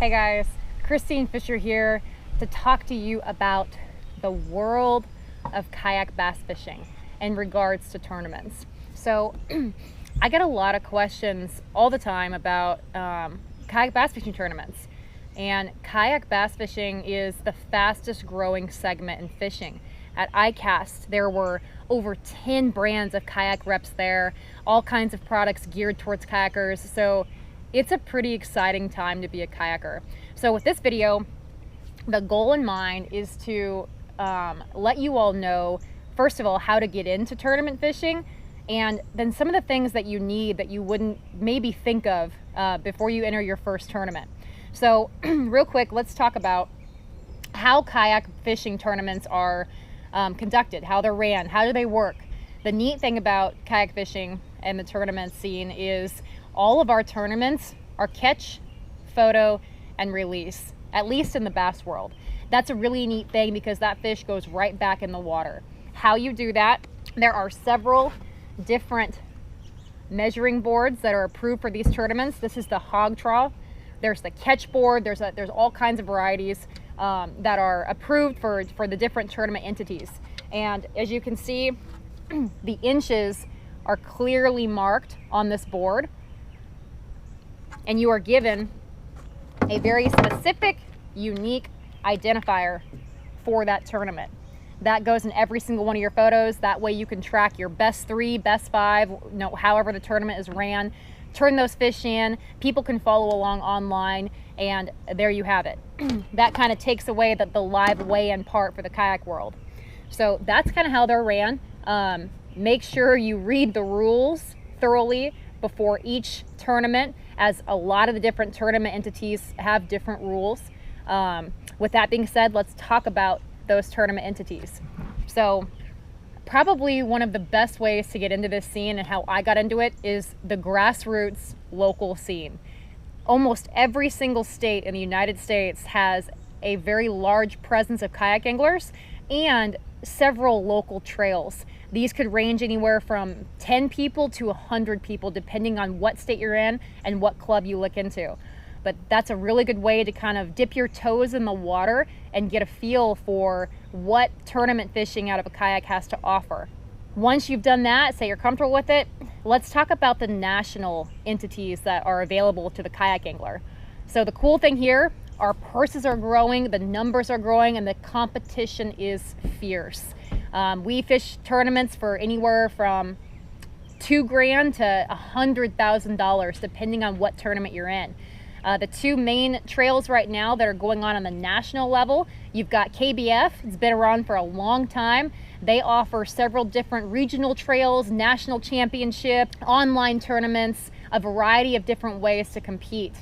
Hey guys, Christine Fisher here to talk to you about the world of kayak bass fishing in regards to tournaments. So I get a lot of questions all the time about kayak bass fishing tournaments. And kayak bass fishing is the fastest growing segment in fishing. At ICAST, there were over 10 brands of kayak reps there, all kinds of products geared towards kayakers. So it's a pretty exciting time to be a kayaker. So with this video, the goal in mind is to let you all know, first of all, how to get into tournament fishing, and then some of the things that you need that you wouldn't maybe think of before you enter your first tournament. So real quick, let's talk about how kayak fishing tournaments are conducted, how they're ran, how do they work. The neat thing about kayak fishing and the tournament scene is all of our tournaments are catch, photo, and release, at least in the bass world. That's a really neat thing because that fish goes right back in the water. How you do that, there are several different measuring boards that are approved for these tournaments. This is the hog trough. There's the catch board. There's all kinds of varieties that are approved for the different tournament entities. And as you can see, the inches are clearly marked on this board, and you are given a very specific, unique identifier for that tournament. That goes in every single one of your photos. That way you can track your best 3, best 5, however the tournament is ran. Turn those fish in, people can follow along online, and there you have it. That kind of takes away the live weigh-in part for the kayak world. So that's kind of how they're ran. Make sure you read the rules thoroughly before each tournament, as a lot of the different tournament entities have different rules. With that being said, let's talk about those tournament entities. So probably one of the best ways to get into this scene and how I got into it is the grassroots local scene. Almost every single state in the United States has a very large presence of kayak anglers and several local trails. These could range anywhere from 10 people to 100 people depending on what state you're in and what club you look into. But that's a really good way to kind of dip your toes in the water and get a feel for what tournament fishing out of a kayak has to offer. Once you've done that, say you're comfortable with it, let's talk about the national entities that are available to the kayak angler. So the cool thing here, our purses are growing, the numbers are growing, and the competition is fierce. We fish tournaments for anywhere from $2,000 to $100,000 depending on what tournament you're in. The two main trails right now that are going on the national level, you've got KBF. It's been around for a long time. They offer several different regional trails, national championships, online tournaments, a variety of different ways to compete.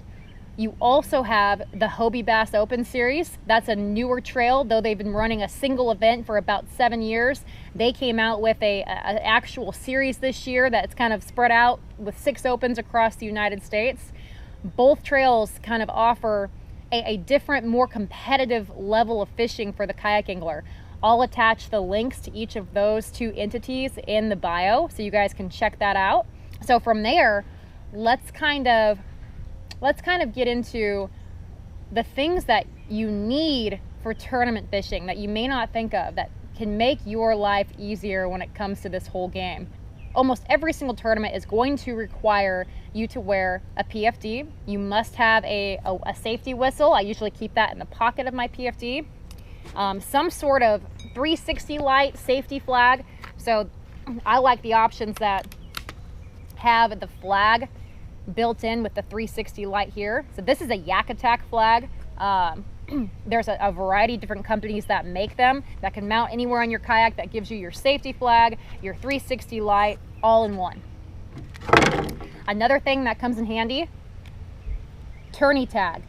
You also have the Hobie Bass Open Series. That's a newer trail, though they've been running a single event for about 7 years. They came out with an actual series this year that's kind of spread out with 6 opens across the United States. Both trails kind of offer a different, more competitive level of fishing for the kayak angler. I'll attach the links to each of those 2 entities in the bio so you guys can check that out. So from there, let's kind of get into the things that you need for tournament fishing that you may not think of that can make your life easier when it comes to this whole game. Almost every single tournament is going to require you to wear a PFD. You must have a safety whistle. I usually keep that in the pocket of my PFD. Some sort of 360 light safety flag. So I like the options that have the flag built in with the 360 light here. So this is a Yak Attack flag. There's a variety of different companies that make them that can mount anywhere on your kayak that gives you your safety flag, your 360 light, all in one. Another thing that comes in handy, tourney tag.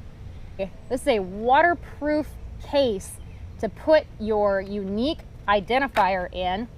This is a waterproof case to put your unique identifier in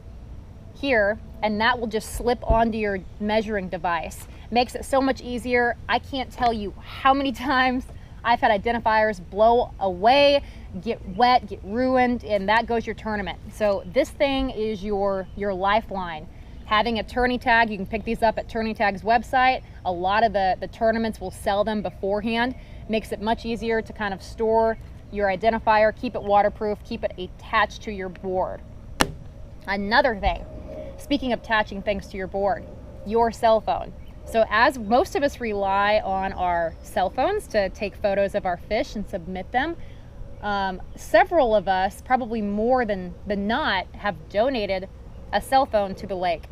here, and that will just slip onto your measuring device. Makes it so much easier. I can't tell you how many times I've had identifiers blow away, get wet, get ruined, and that goes your tournament. So this thing is your lifeline. Having a tourney tag, you can pick these up at Tourney Tag's website. A lot of the tournaments will sell them beforehand. Makes it much easier to kind of store your identifier, keep it waterproof, keep it attached to your board. Another thing, speaking of attaching things to your board, your cell phone. So as most of us rely on our cell phones to take photos of our fish and submit them, several of us, probably more than not, have donated a cell phone to the lake.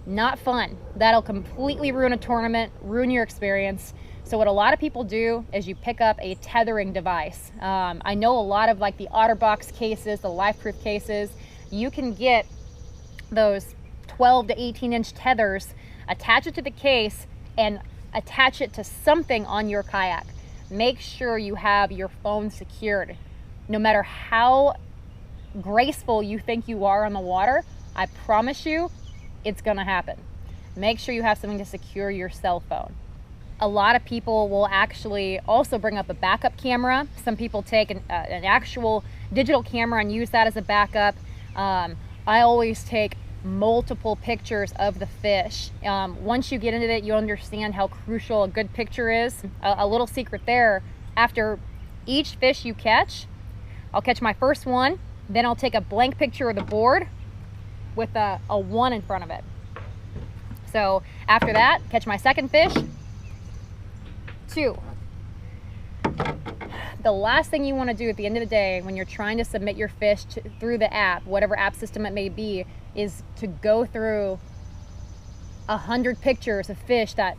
Not fun. That'll completely ruin a tournament, ruin your experience. So what a lot of people do is you pick up a tethering device. I know a lot of like the OtterBox cases, the LifeProof cases, you can get those 12 to 18 inch tethers, attach it to the case and attach it to something on your kayak. Make sure you have your phone secured. No matter how graceful you think you are on the water, I promise you it's gonna happen. Make sure you have something to secure your cell phone. A lot of people will actually also bring up a backup camera. Some people take an actual digital camera and use that as a backup. I always take multiple pictures of the fish. Once you get into it, you understand how crucial a good picture is. A little secret there, after each fish you catch, I'll catch my first one, then I'll take a blank picture of the board with a 1 in front of it. So after that, catch my second fish, 2. The last thing you want to do at the end of the day when you're trying to submit your fish through the app, whatever app system it may be, is to go through 100 pictures of fish that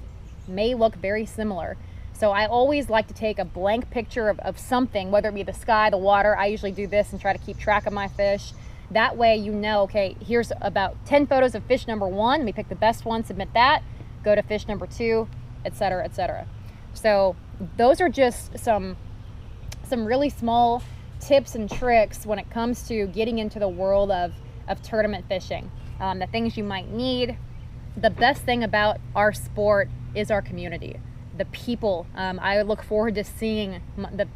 may look very similar. So I always like to take a blank picture of something, whether it be the sky, the water. I usually do this and try to keep track of my fish. That way you know, okay, here's about 10 photos of fish number 1. Let me pick the best one, submit that, go to fish number 2, etc., etc. So those are just some really small tips and tricks when it comes to getting into the world of tournament fishing. The things you might need. The best thing about our sport is our community, the people. I look forward to seeing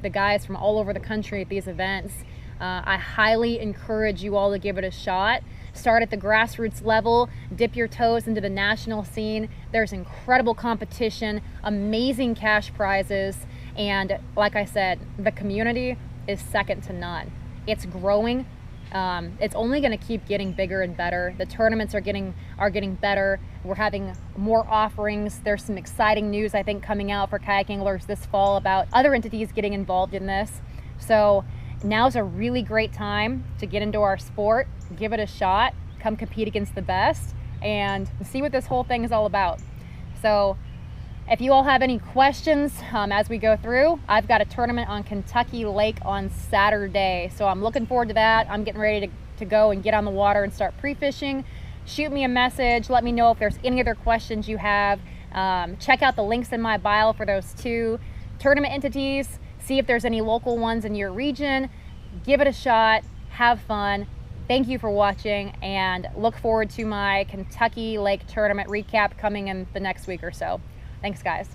the guys from all over the country at these events. I highly encourage you all to give it a shot. Start at the grassroots level, dip your toes into the national scene. There's incredible competition, amazing cash prizes, and like I said, the community is second to none. It's growing. It's only going to keep getting bigger and better. The tournaments are getting better. We're having more offerings. There's some exciting news, I think, coming out for kayak anglers this fall about other entities getting involved in this. So now's a really great time to get into our sport, give it a shot, come compete against the best, and see what this whole thing is all about. So if you all have any questions as we go through, I've got a tournament on Kentucky Lake on Saturday. So I'm looking forward to that. I'm getting ready to go and get on the water and start pre-fishing. Shoot me a message. Let me know if there's any other questions you have. Check out the links in my bio for those 2 tournament entities. See if there's any local ones in your region. Give it a shot. Have fun. Thank you for watching, and look forward to my Kentucky Lake tournament recap coming in the next week or so. Thanks, guys.